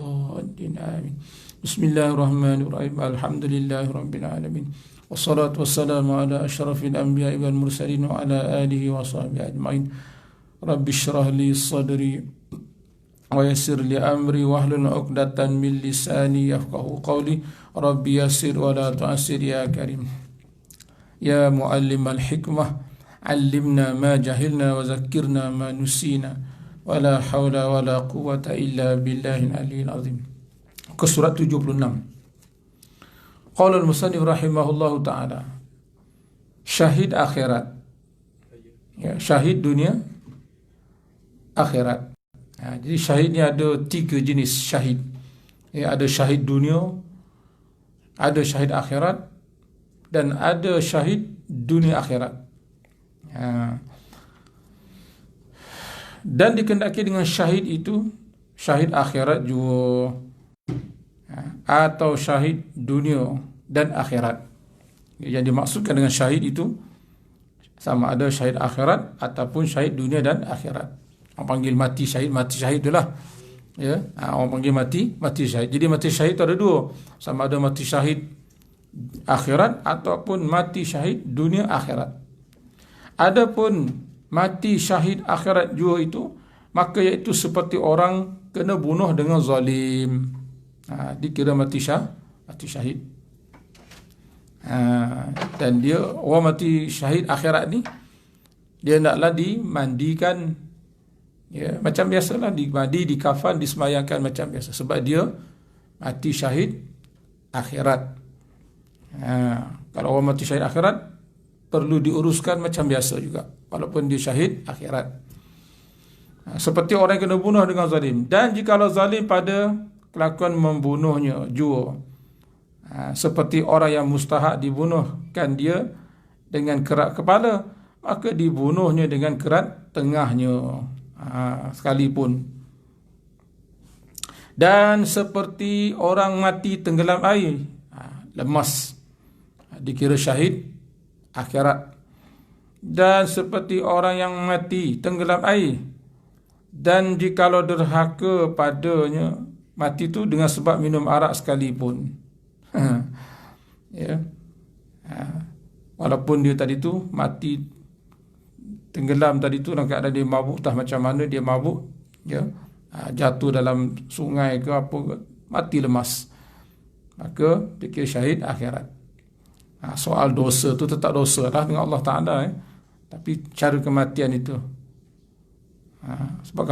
الضالين آمين. بسم الله الرحمن الرحيم. الحمد لله رب العالمين والصلاة والسلام على أشرف الأنبياء والمرسلين وعلى آله وصحبه أجمعين. رب اشرح لي صدري ويسر لي أمري واحلل عقدة من لساني يفقهوا قولي. رب يسر ولا تعسر يا كريم. يا معلم الحكمة علمنا ما جهلنا وذكرنا ما نسينا ولا حول ولا قوة إلا بالله العلي العظيم. Ke surat 76. Qala al-musannif rahimahullahu ta'ala, syahid akhirat, ya, syahid dunia, akhirat. Jadi syahid ni ada 3 jenis syahid. Ya, ada syahid dunia, ada syahid akhirat, dan ada syahid dunia akhirat. Dan dikendaki dengan syahid itu, syahid akhirat juga, atau syahid dunia dan akhirat. Yang dimaksudkan dengan syahid itu sama ada syahid akhirat ataupun syahid dunia dan akhirat. Orang panggil mati syahid itulah. Ya, orang panggil mati syahid. Jadi mati syahid itu ada 2. Sama ada mati syahid akhirat ataupun mati syahid dunia akhirat. Adapun mati syahid akhirat juga itu, maka iaitu seperti orang kena bunuh dengan zalim. Dikira mati syahid. Dan dia orang mati syahid akhirat ni, dia naklah dimandikan, ya, macam biasalah, dimandi, dikafan, disemayangkan macam biasa, sebab dia mati syahid akhirat. Kalau orang mati syahid akhirat, perlu diuruskan macam biasa juga, walaupun dia syahid akhirat. Seperti orang yang kena bunuh dengan zalim. Dan jikalau zalim pada kelakuan membunuhnya juga, seperti orang yang mustahak dibunuhkan dia dengan kerat kepala, maka dibunuhnya dengan kerat tengahnya sekalipun. Dan seperti orang mati tenggelam air, lemas, dikira syahid akhirat. Dan seperti orang yang mati tenggelam air, dan jikalau derhaka padanya, mati tu dengan sebab minum arak sekalipun. Ya. Walaupun dia tadi tu mati tenggelam tadi tu dalam keadaan dia mabuk, entah macam mana dia mabuk, ya, jatuh dalam sungai ke apa ke, mati lemas, maka fikir syahid akhirat. Soal dosa tu tetap dosa lah dengan Allah Ta'ala, tapi cara kematian itu, sebab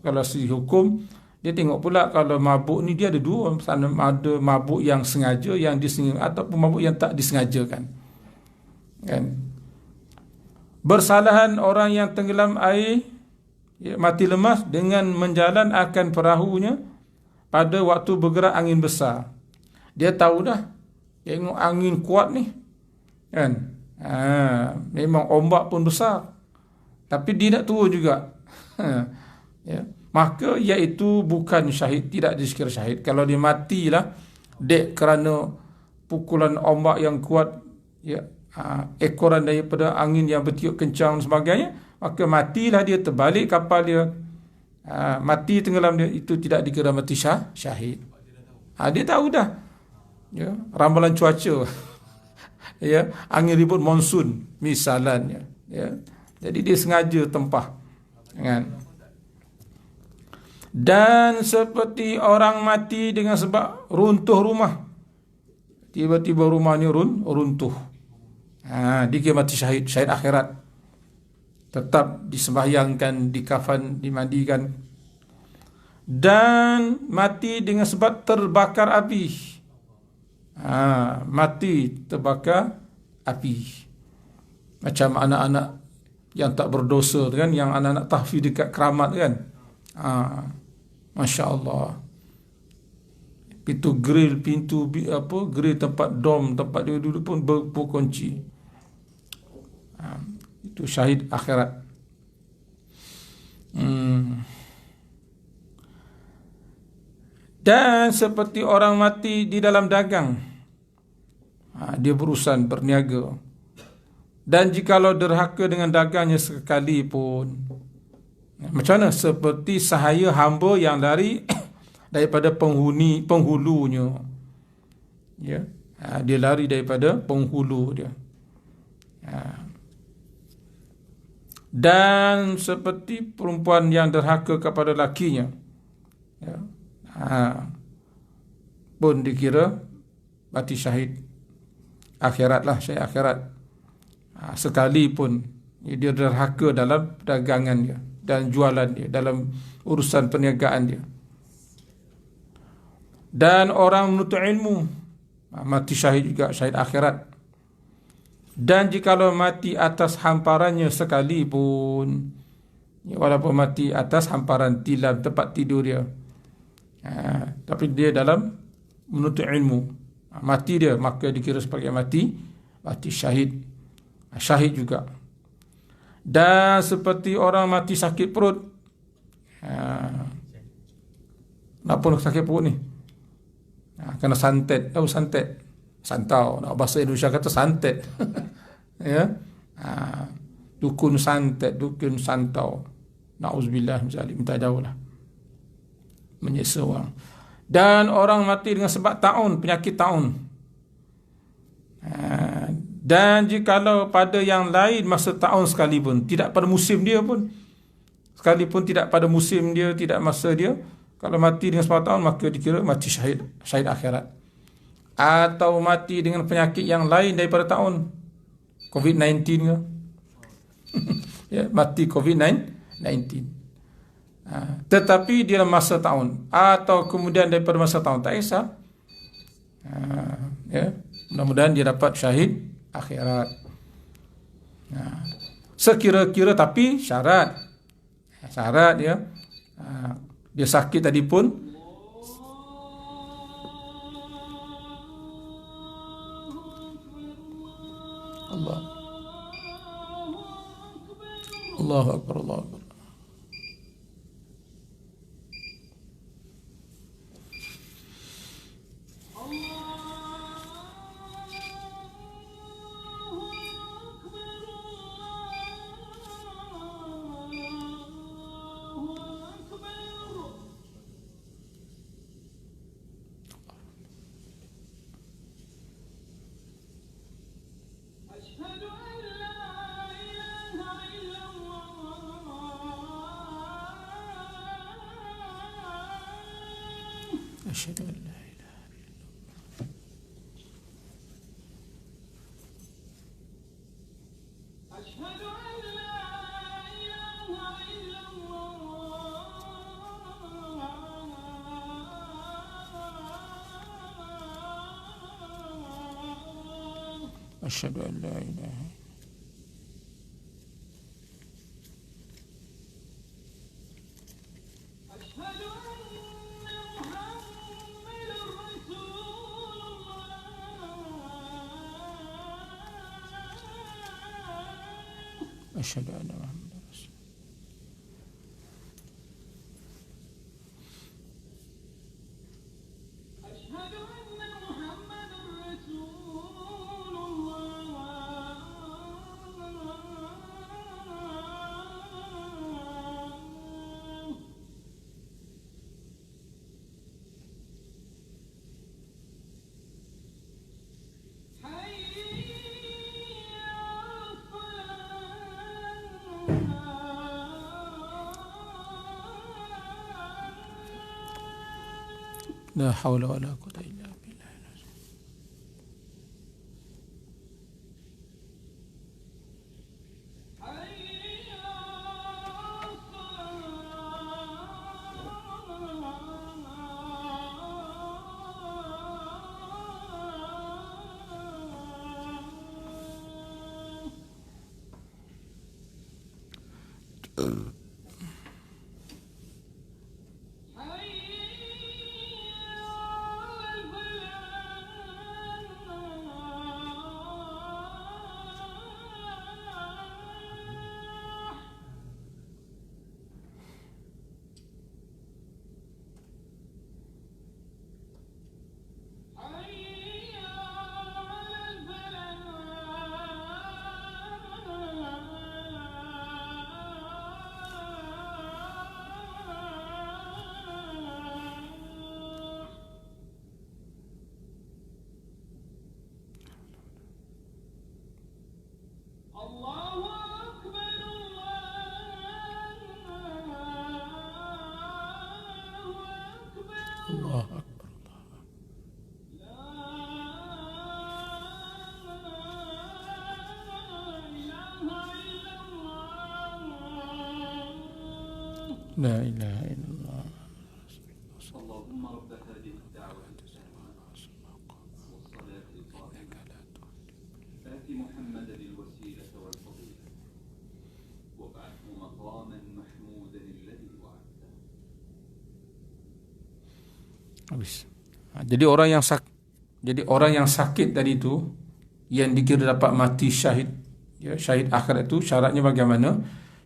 kalau si hukum, dia tengok pula kalau mabuk ni dia ada 2. Ada mabuk yang sengaja, yang disengaja, ataupun mabuk yang tak disengajakan. Kan? Bersalahan orang yang tenggelam air, ya, mati lemas dengan menjalan akan perahunya pada waktu bergerak angin besar. Dia tahu dah, tengok angin kuat ni, kan? Memang ombak pun besar, tapi dia nak turun juga. Ya. Maka iaitu bukan syahid, tidak dikira syahid. Kalau dia matilah dek kerana pukulan ombak yang kuat, ya, ekoran daripada angin yang bertiup kencang dan sebagainya, maka matilah dia, terbalik kapal dia, mati tenggelam dia, itu tidak dikira mati syahid. Dia tahu dah, ya, ramalan cuaca, ya, angin ribut monsun misalnya, ya. Jadi dia sengaja tempah, kan? Dan seperti orang mati dengan sebab runtuh rumah, tiba-tiba rumahnya runtuh, dia mati syahid akhirat. Tetap disembahyangkan, dikafan, dimandikan. Dan mati dengan sebab terbakar api, mati terbakar api, macam anak-anak yang tak berdosa, kan, yang anak-anak tahfiz dekat keramat, kan. Masya Allah, pintu grill tempat dom, tempat dia duduk pun berkunci. Itu syahid akhirat. Dan seperti orang mati di dalam dagang, dia berurusan, berniaga, dan jikalau derhaka dengan dagangnya sekali pun, macam mana? Seperti sahaya hamba yang lari daripada penghulunya. Ya. Dia lari daripada penghulu dia. Dan seperti perempuan yang derhaka kepada lakinya, ya, pun dikira mati syahid akhirat lah, syahid akhirat. Sekalipun dia derhaka dalam perdagangan dia dan jualan dia, dalam urusan perniagaan dia. Dan orang menuntut ilmu mati syahid juga, syahid akhirat. Dan jikalau mati atas hamparannya sekalipun, walaupun mati atas hamparan tilam tempat tidur dia, tapi dia dalam menuntut ilmu, mati dia, maka dikira sebagai mati syahid, syahid juga. Dan seperti orang mati sakit perut. Kenapa sakit perut ni? Kena santet. Santau. Bahasa Indonesia kata santet. Ya. Dukun santet, dukun santau. Na'udzubillah min zalik. Minta jauh lah. Menyiksa orang. Dan orang mati dengan sebab taun, penyakit taun. Dan jikalau pada yang lain masa taun sekalipun, tidak pada musim dia pun, sekalipun tidak pada musim dia, tidak masa dia, kalau mati dengan sebab taun, maka dikira mati syahid akhirat. Atau mati dengan penyakit yang lain daripada taun, COVID-19 ke? Ya, mati COVID-19. Tetapi dia dalam masa taun, atau kemudian daripada masa taun, tak kisah. Ya, mudah-mudahan dia dapat syahid akhirat. Sekira-kira, tapi syarat dia, dia sakit tadi pun Allahu Akbar, Allahu Akbar. Asyhadu an la ilaha illallah. Asyhadu an la ilaha. Asyhadu anna Muhammadar Rasul. Asyhadu anna Muhammadar La haula wa la quwwata illa billah. La ilaha illallah. اللهم رب هذه الدعوة التامة والصلاة القائمة آت محمدا الوسيلة والفضيلة وابعثه مقاما محمودا الذي وعدته. Habis. Jadi orang yang sakit tadi tu, yang dikira dapat mati syahid, ya, syahid akhirat tu syaratnya bagaimana?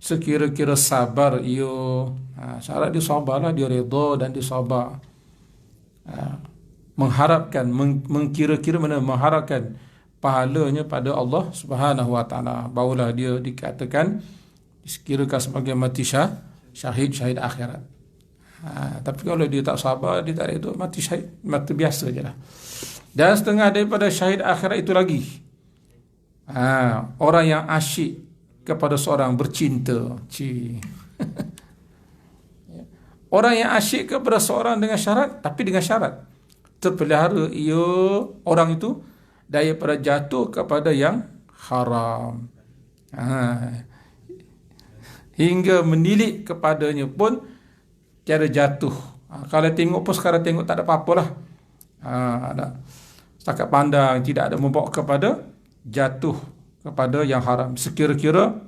Sekira-kira sabar ia, syarat dia sabarlah, dia redha dan dia sabar. Mengharapkan, mengkira-kira mana, mengharapkan pahalanya pada Allah Subhanahu wa taala, barulah dia dikatakan disekirakan sebagai mati syahid akhirat. Tapi kalau dia tak sabar, dia tak ada itu, mati syahid, mati biasa je lah. Dan setengah daripada syahid akhirat itu lagi, orang yang asyik kepada seorang, bercinta. Orang yang asyik kepada seorang dengan syarat, tapi dengan syarat terpelihara ia, orang itu, daripada jatuh kepada yang haram, hingga menilik kepadanya pun tiada jatuh. Kalau tengok pun sekarang tengok tak ada apa-apa lah, setakat pandang, tidak ada membawa kepada jatuh kepada yang haram. Sekira-kira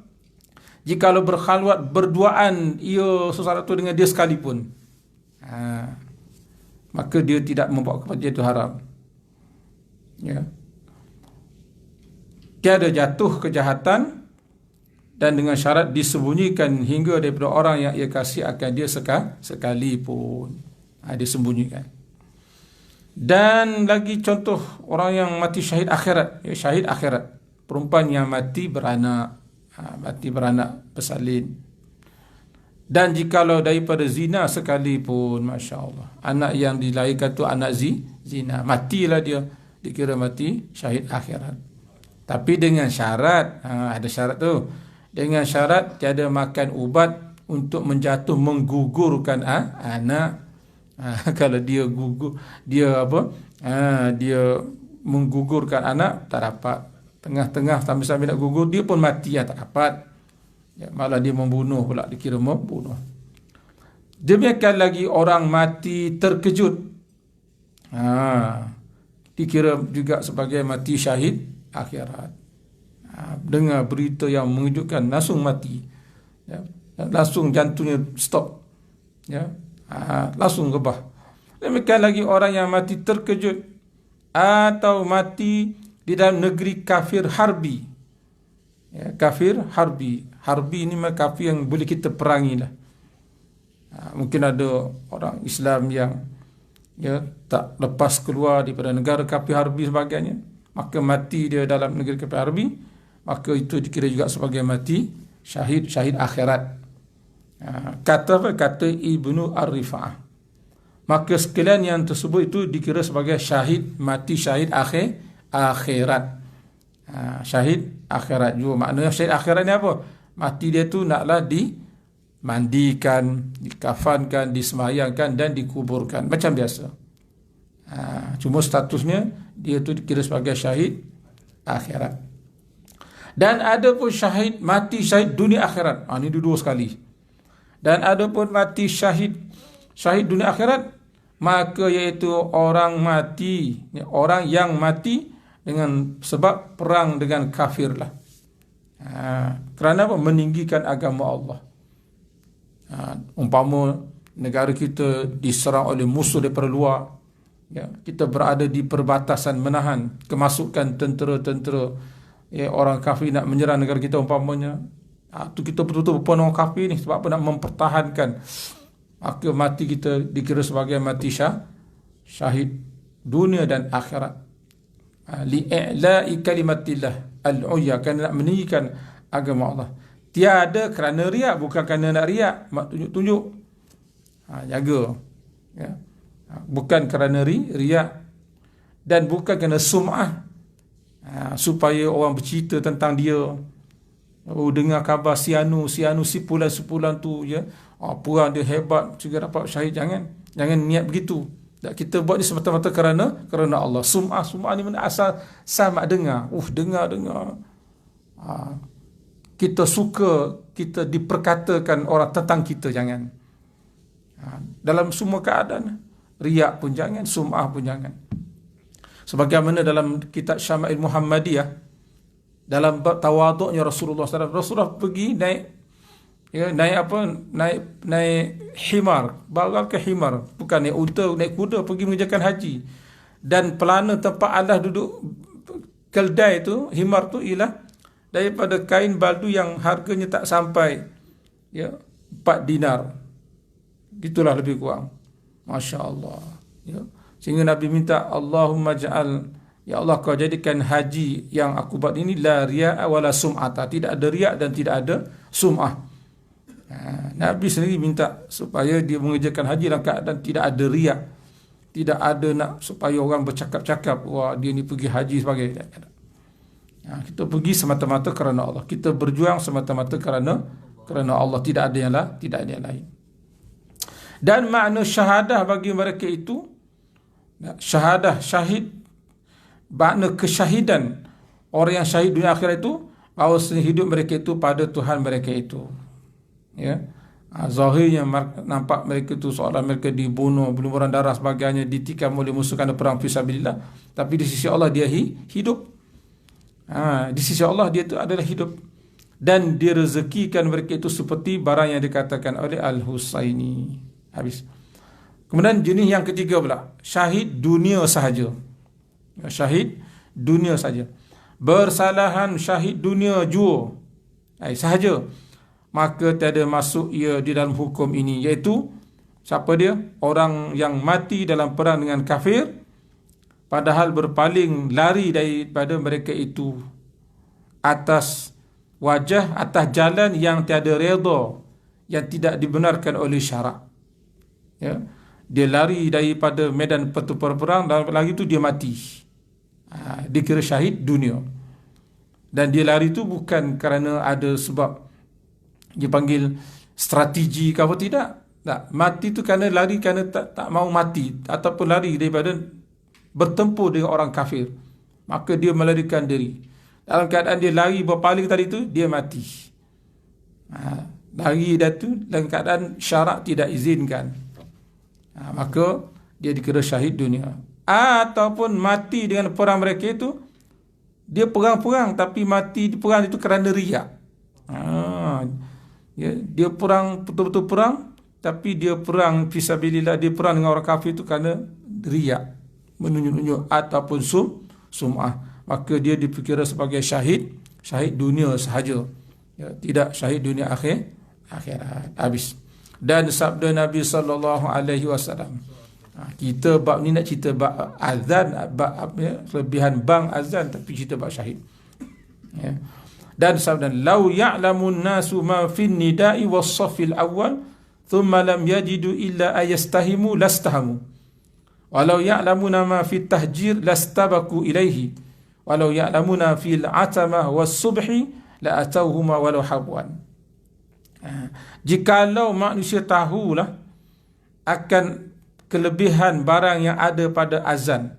jikalau berkhalwat berduaan ia sesuatu dengan dia sekalipun, maka dia tidak membawa kepada jatuh haram, ya. Tiada jatuh kejahatan, dan dengan syarat disembunyikan hingga daripada orang yang ia kasih akan dia sekalipun, disembunyikan. Dan lagi contoh orang yang mati syahid akhirat, ya, syahid akhirat, perempuan yang mati beranak, bersalin. Dan jikalau daripada zina sekalipun, Masya Allah, anak yang dilahirkan tu anak zina, matilah dia, dikira mati syahid akhirat. Tapi dengan syarat, ada syarat tu, dengan syarat tiada makan ubat untuk menggugurkan anak. Kalau dia gugur, dia menggugurkan anak, tak dapat. Tengah-tengah sambil-sambil nak gugur, dia pun mati, tak dapat, ya, malah dia membunuh pula, dikira membunuh. Demikian lagi orang mati terkejut, dikira juga sebagai mati syahid akhirat. Dengar berita yang mengejutkan, langsung mati, ya, langsung jantungnya stop, ya, langsung rebah. Demikian lagi orang yang mati terkejut atau mati di dalam negeri kafir harbi, ya, kafir harbi. Harbi ini memang kafir yang boleh kita perangi lah. Mungkin ada orang Islam yang, ya, tak lepas keluar daripada negara kafir harbi sebagainya, maka mati dia dalam negeri kafir harbi, maka itu dikira juga sebagai mati syahid akhirat. Kata Ibnu Ar-Rifa'ah, maka sekalian yang tersebut itu dikira sebagai syahid, mati syahid akhirat. Syahid akhirat juga. Maknanya syahid akhirat ni apa? Mati dia tu naklah dimandikan, dikafankan, disemayangkan dan dikuburkan macam biasa. Cuma statusnya dia tu dikira sebagai syahid akhirat. Dan ada pun syahid, mati syahid dunia akhirat. Ini dua sekali. Dan ada pun mati syahid dunia akhirat, maka iaitu orang yang mati dengan sebab perang dengan kafir lah. Kerana apa? Meninggikan agama Allah. Umpama negara kita diserang oleh musuh daripada luar, ya, kita berada di perbatasan menahan kemasukan tentera-tentera, ya, orang kafir nak menyerang negara kita umpamanya, tu kita betul-betul berpenuh orang kafir ni, sebab apa? Nak mempertahankan, maka mati kita dikira sebagai mati syahid dunia dan akhirat. Li'i'la'i kalimatillah al-'ulya, kerana nak meninggikan agama Allah. Tiada kerana riak, bukan kerana nak riak, mak tunjuk-tunjuk, jaga, ya. Bukan kerana riak, dan bukan kerana sum'ah, supaya orang bercerita tentang dia. Dengar khabar si pulan tu, ya, perang dia hebat, juga dapat syahid. Jangan niat begitu. Kita buat ni semata-mata kerana Allah. Sum'ah ni mana asal sama dengar. Dengar. Kita suka kita diperkatakan orang tentang kita, jangan. Dalam semua keadaan. Riak pun jangan, sum'ah pun jangan. Sebagaimana dalam kitab Syama'il Muhammadiyah, dalam bab tawaduknya Rasulullah SAW, Rasulullah pergi naik himar, bagal ke himar, bukan naik unta, naik kuda, pergi mengerjakan haji. Dan pelana tempat Allah duduk keldai tu, himar tu ialah daripada kain baldu yang harganya tak sampai 4 dinar. Gitulah lebih kurang. Masya Allah. Sehingga Nabi minta, Allahumma ja'al, ya Allah kau jadikan haji yang aku buat ini la ria'a wala sum'ata, tidak ada riak dan tidak ada sum'ah. Nabi sendiri minta supaya dia mengerjakan haji dalam keadaan tidak ada riak, tidak ada nak supaya orang bercakap-cakap, wah dia ni pergi haji sebagai. Kita pergi semata-mata kerana Allah, kita berjuang semata-mata kerana Allah, tidak ada yang lain. Dan makna syahadah bagi mereka itu, syahadah, syahid, makna kesyahidan orang yang syahid dunia akhirat itu, bahawa hidup mereka itu pada Tuhan mereka itu. Zahirnya nampak mereka itu seolah mereka dibunuh, berlumuran darah sebagainya, ditikam oleh musuh kerana perang fisabilillah, tapi di sisi Allah dia hidup. Di sisi Allah dia itu adalah hidup, dan direzekikan mereka itu seperti barang yang dikatakan oleh Al-Husaini. Habis. Kemudian jenis yang ketiga pula, syahid dunia sahaja. Syahid dunia sahaja. Bersalahan syahid dunia jua sahaja, maka tiada masuk ia di dalam hukum ini, iaitu siapa dia? Orang yang mati dalam perang dengan kafir, padahal berpaling lari daripada mereka itu atas wajah, atas jalan yang tiada redha, yang tidak dibenarkan oleh syarak. Dia lari daripada medan perang, dan lagi itu dia mati. Dikira syahid dunia. Dan dia lari itu bukan kerana ada sebab dia panggil strategi ke apa, tidak. Mati itu kerana lari kerana tak mau mati, ataupun lari daripada bertempur dengan orang kafir, maka dia melarikan diri. Dalam keadaan dia lari berpaling tadi itu, dia mati. Lari itu dalam keadaan syarak tidak izinkan, maka dia dikira syahid dunia. Ataupun mati dengan perang mereka itu, dia perang-perang tapi mati di perang itu kerana riak. Dia perang, betul-betul perang, tapi dia perang fisabilillah, dia perang dengan orang kafir itu kerana riak, menunjuk-nunjuk ataupun sum'ah, maka dia dipikir sebagai syahid dunia sahaja, tidak syahid dunia akhirat. Habis. Dan sabda Nabi SAW, kita bab ni nak cerita bab azan, bab kelebihan bang azan, tapi cerita bab syahid. Dan sabda, lau ya'lamun nasu ma fin nida'i was safil awal thumma lam yajidu illa ayastahimu lastahamu, walau ya'lamuna ma fit tahjir lastabaku ilaihi, walau ya'lamuna fil atamah was subhi la atauhuma walau habwan. Jikalau manusia tahulah akan kelebihan barang yang ada pada azan,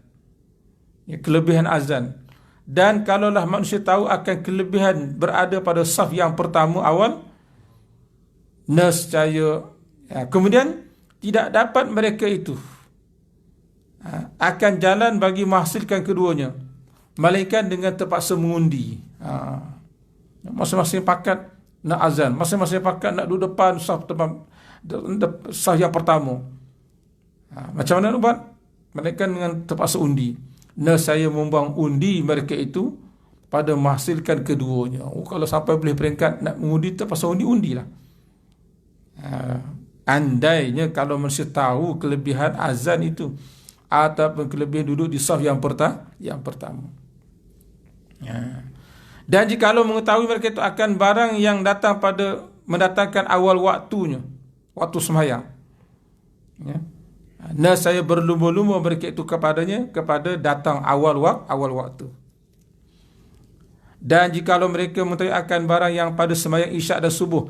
kelebihan azan, dan kalaulah manusia tahu akan kelebihan berada pada saf yang pertama awal, nescaya kemudian tidak dapat mereka itu akan jalan bagi menghasilkan keduanya, melainkan dengan terpaksa mengundi. Masing-masing pakat nak azan, masing-masing pakat nak duduk depan saf yang pertama. Macam mana nak buat? Melainkan dengan terpaksa undi. Saya membuang undi mereka itu pada menghasilkan keduanya. Kalau sampai boleh peringkat nak mengundi, terpaksa undilah. Andainya kalau manusia tahu kelebihan azan itu ataupun kelebihan duduk di saf yang pertama. Dan jikalau mengetahui mereka itu akan barang yang datang pada mendatangkan awal waktunya, waktu sembahyang, saya berlumba-lumba mereka itu kepadanya, kepada datang awal waktu. Dan jikalau mereka mengetahui akan barang yang pada sembahyang isyak dan subuh,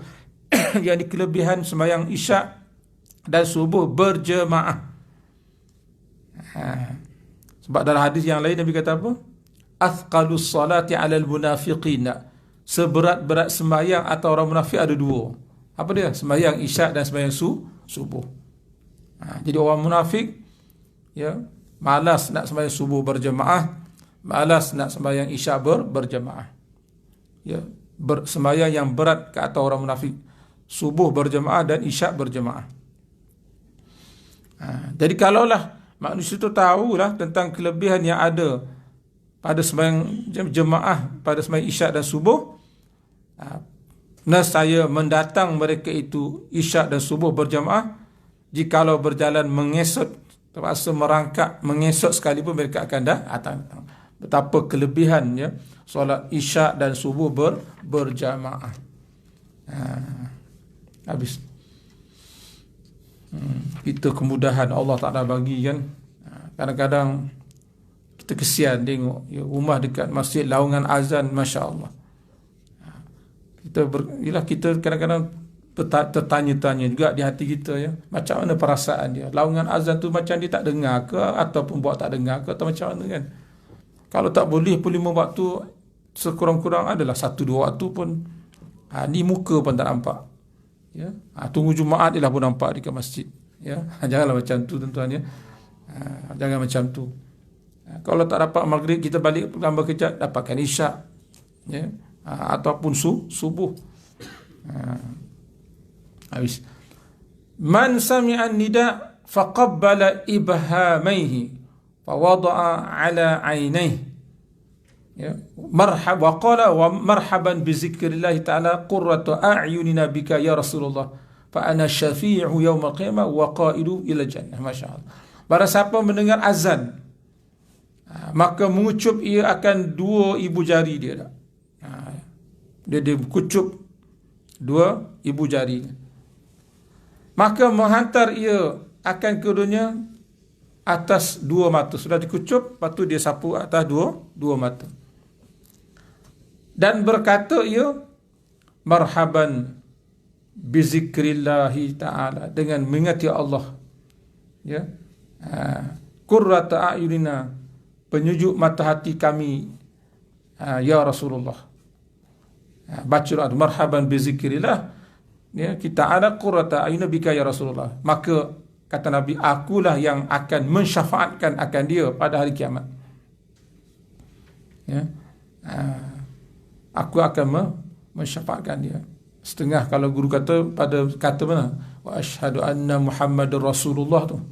yang di kelebihan sembahyang isyak dan subuh berjemaah. Sebab dalam hadis yang lain Nabi kata apa? Athqalus salati 'alal munafiqin. Seberat-berat sembahyang atau orang munafik ada dua. Apa dia? Sembahyang isyak dan sembahyang subuh. Jadi orang munafik, ya, malas nak sembahyang subuh berjemaah, malas nak sembahyang isyak berjemaah. Ya, sembahyang yang berat ke atas orang munafik, subuh berjemaah dan isyak berjemaah. Jadi kalaulah manusia itu tahulah tentang kelebihan yang ada pada sembahyang jemaah, pada sembahyang isyak dan subuh, nescaya mendatang mereka itu isyak dan subuh berjemaah. Jikalau berjalan mengesot, terpaksa merangkak mengesot sekalipun, mereka akan datang. Betapa kelebihannya solat isyak dan subuh berjamaah. Habis. Itu kemudahan Allah Ta'ala bagi kan. Kadang-kadang kita kesian tengok rumah dekat masjid laungan azan, Masya Allah. Kita kadang-kadang tertanya-tanya juga di hati kita, ya, macam mana perasaan dia. Laungan azan tu macam dia tak dengar ke, ataupun buat tak dengar ke, atau macam mana kan. Kalau tak boleh pun 5 waktu, sekurang-kurang adalah 1-2 waktu pun, ni muka pun tak nampak, ya. Tunggu Jumaat dia lah pun nampak dekat masjid, ya. Janganlah macam tu tuan-tuan, ya. Jangan macam tu. Kalau tak dapat maghrib, kita balik lambat kejap, dapatkan isyak, ya, ataupun subuh. Habis. Man sami'an nida faqabbala ibhamaihi fawada'a ala ainaihi, ya, marhab wa qala wa marhaban bi zikrillah ta'ala qurratu a'yunina bika ya Rasulullah fa ana syafi'u yaumil qiyamah wa qaidu ila jannah. Masya-Allah. Barang siapa mendengar azan, maka mengucup ia akan 2 ibu jari dia. Dia kucup 2 ibu jarinya, maka menghantar ia akan ke dunia atas 2 mata. Sudah dikucup, lepas tu dia sapu atas 2 mata. Dan berkata ia, marhaban bizikrillahi ta'ala, dengan mengingati Allah, ya, qurrata a'yunina, penyejuk mata hati kami, ya Rasulullah. Baca doa marhaban bizikrillah, ya, kita ada qurrata a'yunina bika ya Rasulullah. Maka kata Nabi, akulah yang akan mensyafaatkan akan dia pada hari kiamat, ya. Aku akan mensyafaatkan dia. Setengah kalau guru kata mana, wa asyhadu anna Muhammadur Rasulullah tu,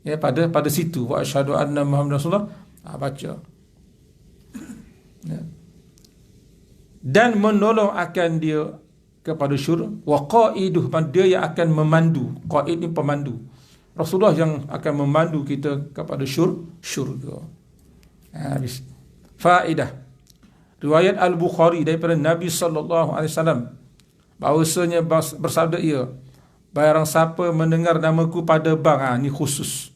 ya, pada situ wa asyhadu anna Muhammadur Rasulullah, baca, ya. Dan menolong akan dia kepada syurga, wa qaiduh, dia yang akan memandu. Qaid ni pemandu. Rasulullah yang akan memandu kita kepada syurga. Habis. Faedah. Riwayat Al-Bukhari daripada Nabi sallallahu alaihi wasallam, bahawasanya bersabda ia, barang siapa mendengar namaku pada bank, ni khusus,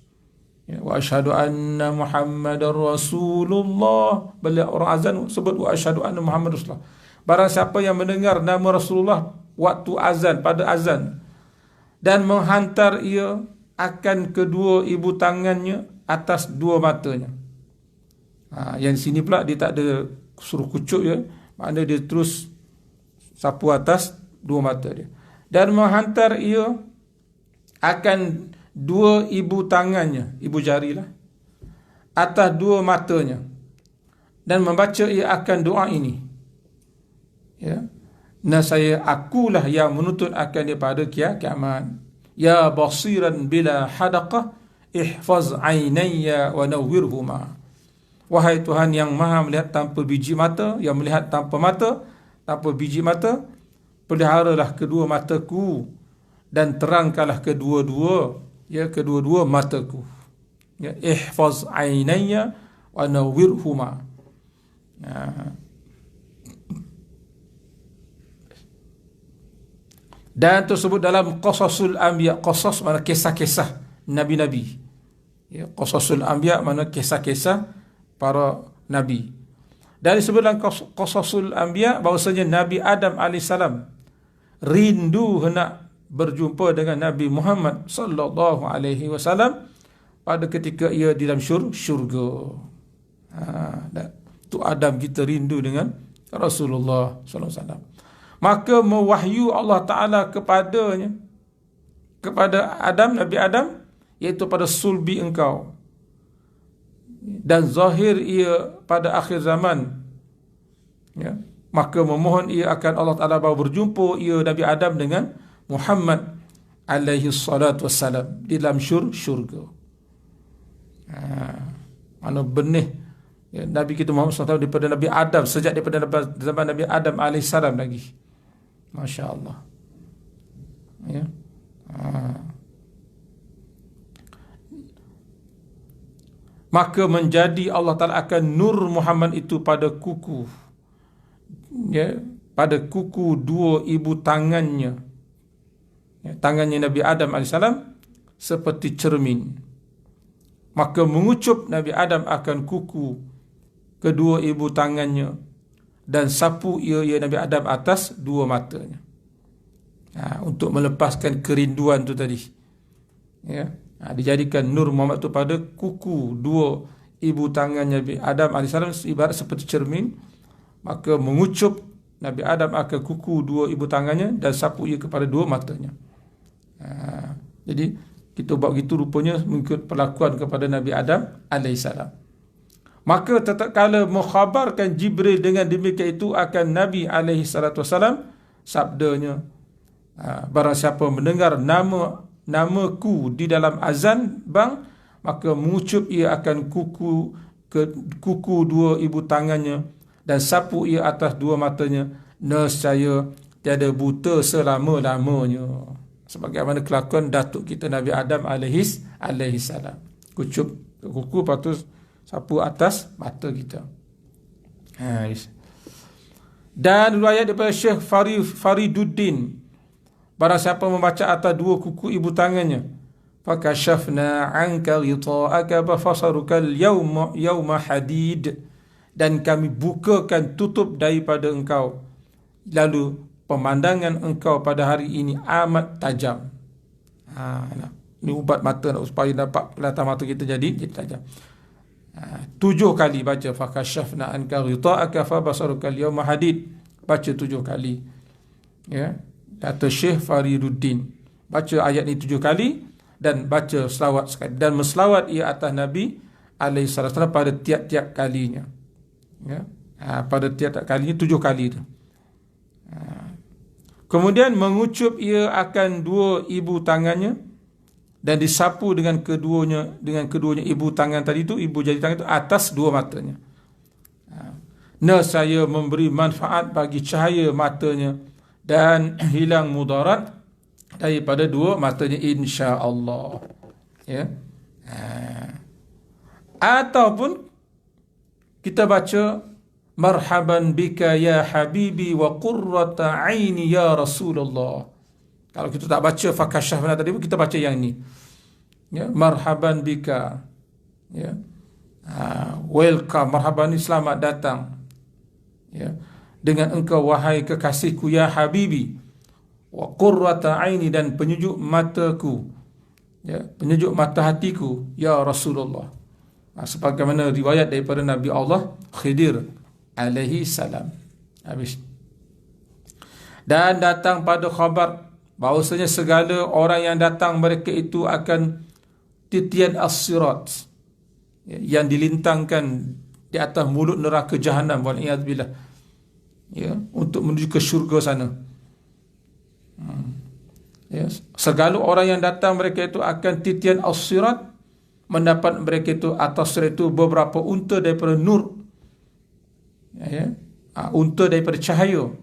ya, wa asyhadu anna Muhammadar Rasulullah. Bila orang azan sebut wa asyhadu anna Muhammadar Rasulullah. Barang siapa yang mendengar nama Rasulullah waktu azan, pada azan, dan menghantar ia akan kedua ibu tangannya atas 2 matanya. Yang sini pula dia tak ada suruh kucuk, ya, maknanya dia terus sapu atas 2 mata dia. Dan menghantar ia akan 2 ibu tangannya, ibu jari lah, atas 2 matanya, dan membaca ia akan doa ini, ya, nasaya akulah yang menuntut akan dia pada kiamat, ya basiran bila hadaqah ihfaz ainayya wa nawwirhuma. Wahai Tuhan yang maha melihat tanpa biji mata, yang melihat tanpa biji mata, peliharalah kedua mataku dan terangkanlah kedua-dua mataku, ya, ihfaz ainayya wa nawwirhuma. Dan tersebut dalam qasasul anbiya. Qasas mana kisah-kisah nabi-nabi, ya, qasasul anbiya mana kisah-kisah para nabi. Dan disebut dalam qasasul anbiya bahawasanya Nabi Adam alaihissalam rindu hendak berjumpa dengan Nabi Muhammad sallallahu alaihi wasallam pada ketika ia di dalam syurga. Tu Adam kita rindu dengan Rasulullah sallallahu alaihi wasallam. Maka mewahyu Allah Ta'ala kepada Adam, Nabi Adam, iaitu pada sulbi engkau, dan zahir ia pada akhir zaman, ya, maka memohon ia akan Allah Ta'ala bahawa berjumpa ia Nabi Adam dengan Muhammad alaihi salatu wassalam di dalam syurga. Mana benih, ya, Nabi kita Muhammad SAW daripada Nabi Adam, sejak daripada zaman Nabi Adam alaihi salam lagi. Masya Allah, ya. Maka menjadi Allah Ta'ala akan nur Muhammad itu pada kuku, ya, pada kuku dua ibu tangannya, ya, tangannya Nabi Adam AS seperti cermin. Maka mengucup Nabi Adam akan kuku kedua ibu tangannya, dan sapu ia Nabi Adam atas dua matanya, untuk melepaskan kerinduan tu tadi, ya. Dijadikan nur Muhammad itu pada kuku dua ibu tangan Nabi Adam AS ibarat seperti cermin. Maka mengucup Nabi Adam akan kuku dua ibu tangannya dan sapu ia kepada dua matanya. Jadi kita buat begitu rupanya mengikut perlakuan kepada Nabi Adam AS. Maka tatkala mengkhabarkan Jibril dengan demikian itu akan Nabi SAW, sabdanya, barang siapa mendengar namaku di dalam azan bang, maka mengucup ia akan kuku dua ibu tangannya dan sapu ia atas dua matanya, nescaya tiada buta selama-lamanya. Sebagaimana kelakuan datuk kita Nabi Adam alaihi salam. Kucup kuku, lepas tu sapu atas mata kita. Dan riwayat daripada Syekh Fariduddin, barang siapa membaca atas dua kuku ibu tangannya, fakashafna anka ghita'aka fasaruka al-yawma hadid, dan kami bukakan tutup daripada engkau, lalu pemandangan engkau pada hari ini amat tajam. Ini ubat mata supaya dapat kelihatan mata kita jadi tajam. 7 kali baca fakashafna anka ghita'aka fasaruka al-yawma hadid, baca 7 kali, ya. Kata Syekh Fariduddin, baca ayat ni 7 kali dan baca selawat sekali, dan berselawat ia atas Nabi alaihissalam pada tiap-tiap kalinya, ya. Pada tiap-tiap kalinya 7 kali tu. Kemudian mengucup ia akan dua ibu tangannya dan disapu dengan keduanya ibu tangan tadi tu, ibu jari tangan itu atas dua matanya. Nescaya memberi manfaat bagi cahaya matanya dan hilang mudarat daripada dua matanya, insya-Allah, ya. Ataupun kita baca marhaban bika ya habibi wa qurrata aini ya Rasulullah. Kalau kita tak baca fakashafna tadi, kita baca yang ni, ya, marhaban bika, ya, welcome, marhaban ni selamat datang, ya, dengan engkau wahai kekasihku ya habibi, wa qurrata aini, dan penyejuk mataku, ya, penyejuk mata hatiku ya Rasulullah. Sebagaimana riwayat daripada Nabi Allah Khidir alaihi salam. Habis. Dan datang pada khabar bahawasanya segala orang yang datang mereka itu akan titian as-sirat, yang dilintangkan di atas mulut neraka Jahannam, wal'iyadzubillah, ya, untuk menuju ke syurga sana. Ya, segala orang yang datang mereka itu akan titian as-sirat, mendapat mereka itu atas sirat itu beberapa unta daripada nur, ya, unta daripada cahaya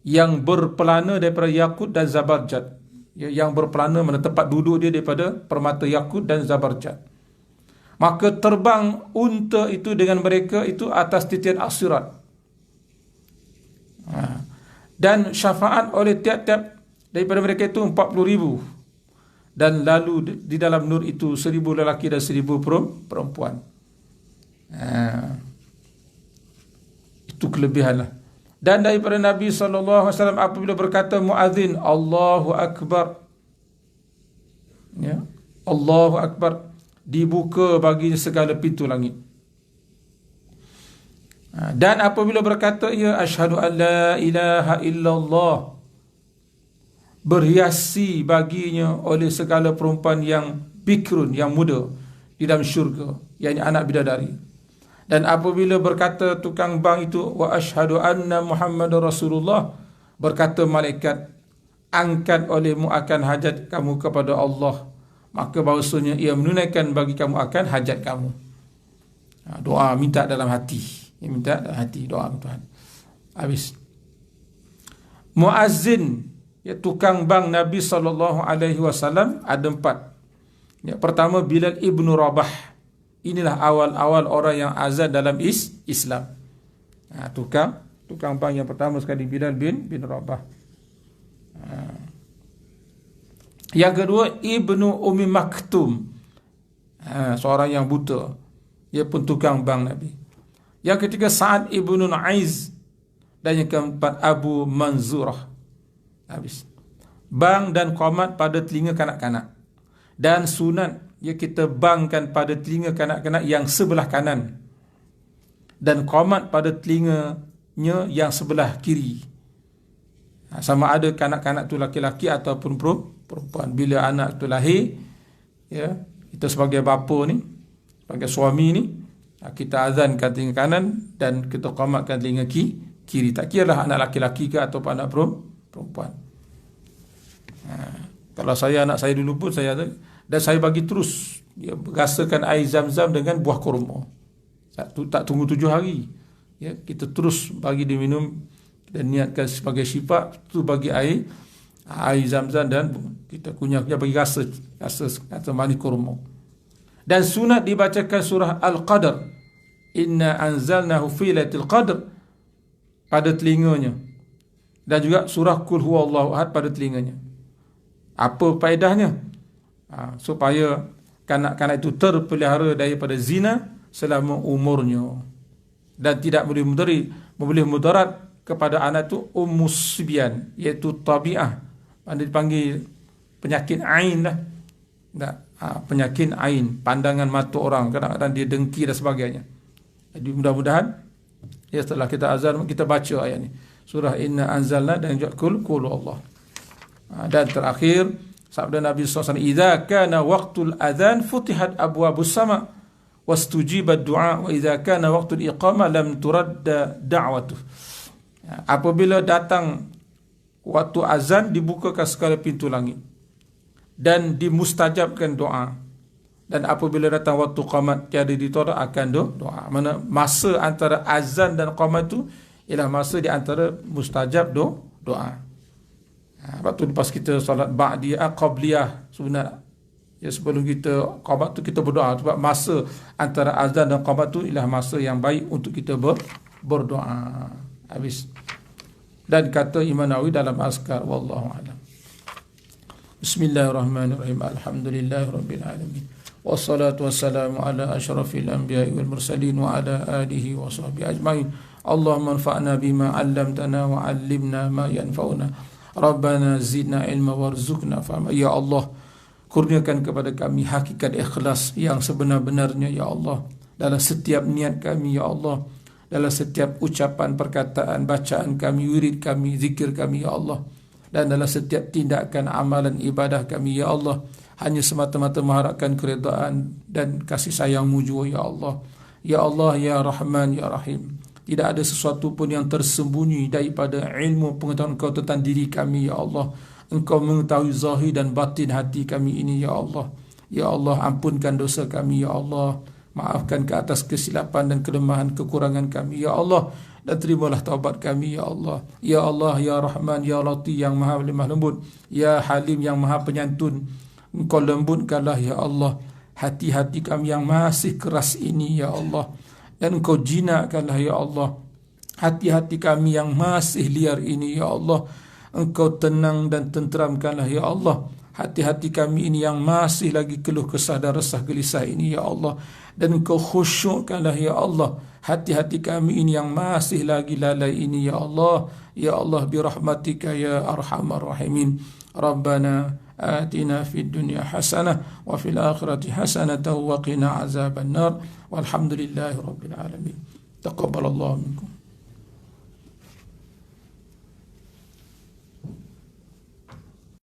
yang berpelana daripada yakut dan zabarjad, ya, yang berpelana mana tempat duduk dia daripada permata yakut dan zabarjad. Maka terbang unta itu dengan mereka itu atas titian as-sirat, dan syafaat oleh tiap-tiap daripada mereka itu 40,000, dan lalu di dalam nur itu 1,000 lelaki dan 1,000 perempuan. Itu kelebihanlah. Dan daripada Nabi SAW apabila berkata muadzin Allahu Akbar, ya, Allahu Akbar, dibuka baginya segala pintu langit. Dan apabila berkata ia asyhadu an la ilaha illallah, berhiasi baginya oleh segala perempuan yang bikrun, yang muda di dalam syurga, yakni anak bidadari. Dan apabila berkata tukang bank itu, wa asyhadu anna Muhammadar Rasulullah, berkata malaikat, angkat olehmu akan hajat kamu kepada Allah, maka bahawasanya ia menunaikan bagi kamu akan hajat kamu. Doa minta dalam hati, minta dalam hati, doa Tuhan. Habis. Muazzin, ya, tukang bank Nabi SAW ada 4. Ya, pertama Bilal ibnu Rabah. Inilah awal-awal orang yang azan dalam Islam. Tukang bank yang pertama sekali Bilal bin Rabah. Yang kedua Ibnu Ummi Maktum, seorang yang buta, dia pun tukang bank Nabi. Yang ketiga Sa'ad ibnu Nu'aiz, dan yang keempat Abu Manzurah. Habis. Bank dan qomat pada telinga kanak-kanak, dan sunat ya kita bangkan pada telinga kanak-kanak yang sebelah kanan, dan qomat pada telinganya yang sebelah kiri. Sama ada kanak-kanak tu laki-laki ataupun perempuan. Bila anak tu lahir, ya, kita sebagai bapa ni, sebagai suami ni, kita azankan telinga kanan dan kita qomatkan telinga kiri. Tak kiralah anak laki-laki ke ataupun anak perempuan. Kalau anak saya dulu pun saya ada, dan saya bagi terus, ya, rasakan air zam-zam dengan buah kurma. Tak tunggu 7 hari, ya, kita terus bagi dia minum dan niatkan sebagai syifa tu, bagi air zam-zam, dan kita kunyah bagi rasa manis kurma. Dan sunat dibacakan surah Al-Qadr, inna anzalnahu fi lailatul qadr, pada telinganya, dan juga surah Qul huwallahu ahad pada telinganya. Apa faedahnya? Supaya kanak-kanak itu terpelihara daripada zina selama umurnya, dan tidak boleh mudarat kepada anak itu ummus sibyan, iaitu tabi'ah, dipanggil penyakit ain lah. Penyakit ain, pandangan mata orang, kadang-kadang dia dengki dan sebagainya. Jadi mudah-mudahan, ya, setelah kita azan kita baca ayat ni, surah inna anzalna, dan juga qul Allah. Dan terakhir sabda Nabi SAW, idza kana waqtul adzan futihat abwabus sama wastujibat du'a, wa idza kana waqtul iqamah lam turadda da'watuh. Apabila datang waktu azan, dibukakan segala pintu langit dan dimustajabkan doa, dan apabila datang waktu qamat, tiada ditolak akan doa. Mana masa antara azan dan qamat itu ialah masa di antara mustajab doa. Waktu lepas kita solat ba'diyah, qabliyah, sunat, ya, sebelum kita qamat tu kita berdoa, sebab masa antara azan dan qamat tu ialah masa yang baik untuk kita berdoa. Habis. Dan kata Imam Nawawi dalam Azkar, wallahu a'lam. Bismillahirrahmanirrahim. Alhamdulillahirabbil alamin. Wassalatu wassalamu ala asyrafil anbiya'i wal mursalin wa ala alihi wa sahbihi ajmain. Allahumma anfa'na bima 'allamtana wa 'allimna ma yanfa'una. Rabbana zidna ilma warzuqna fahma. Ya Allah, kurniakan kepada kami hakikat ikhlas yang sebenar-benarnya, ya Allah, dalam setiap niat kami, ya Allah, dalam setiap ucapan, perkataan, bacaan kami, wirid kami, zikir kami, ya Allah, dan dalam setiap tindakan, amalan, ibadah kami, ya Allah, hanya semata-mata mengharapkan keridaan dan kasih sayang-Mu jua, ya Allah. Ya Allah, ya Rahman, ya Rahim. Tidak ada sesuatu pun yang tersembunyi daripada ilmu pengetahuan Engkau tentang diri kami, ya Allah. Engkau mengetahui zahir dan batin hati kami ini, ya Allah. Ya Allah, ampunkan dosa kami, ya Allah. Maafkan ke atas kesilapan dan kelemahan kekurangan kami, ya Allah. Dan terimalah taubat kami, ya Allah. Ya Allah, ya Rahman, ya Latif, yang maha lemah lembut, ya Halim, yang maha penyantun. Engkau lembutkanlah, ya Allah, hati-hati kami yang masih keras ini, ya Allah. Dan Engkau jinakkanlah, ya Allah, hati-hati kami yang masih liar ini, ya Allah. Engkau tenang dan tenteramkanlah, ya Allah, hati-hati kami ini yang masih lagi keluh kesah dan resah gelisah ini, ya Allah. Dan Engkau khusyukkanlah, ya Allah, hati-hati kami ini yang masih lagi lalai ini, ya Allah. Ya Allah, birahmatika ya arhamar rahimin. Rabbana آتنا في الدنيا حسنة وفي الآخرة حسنة وقنا عذاب النار والحمد لله رب العالمين. تقبل الله منكم.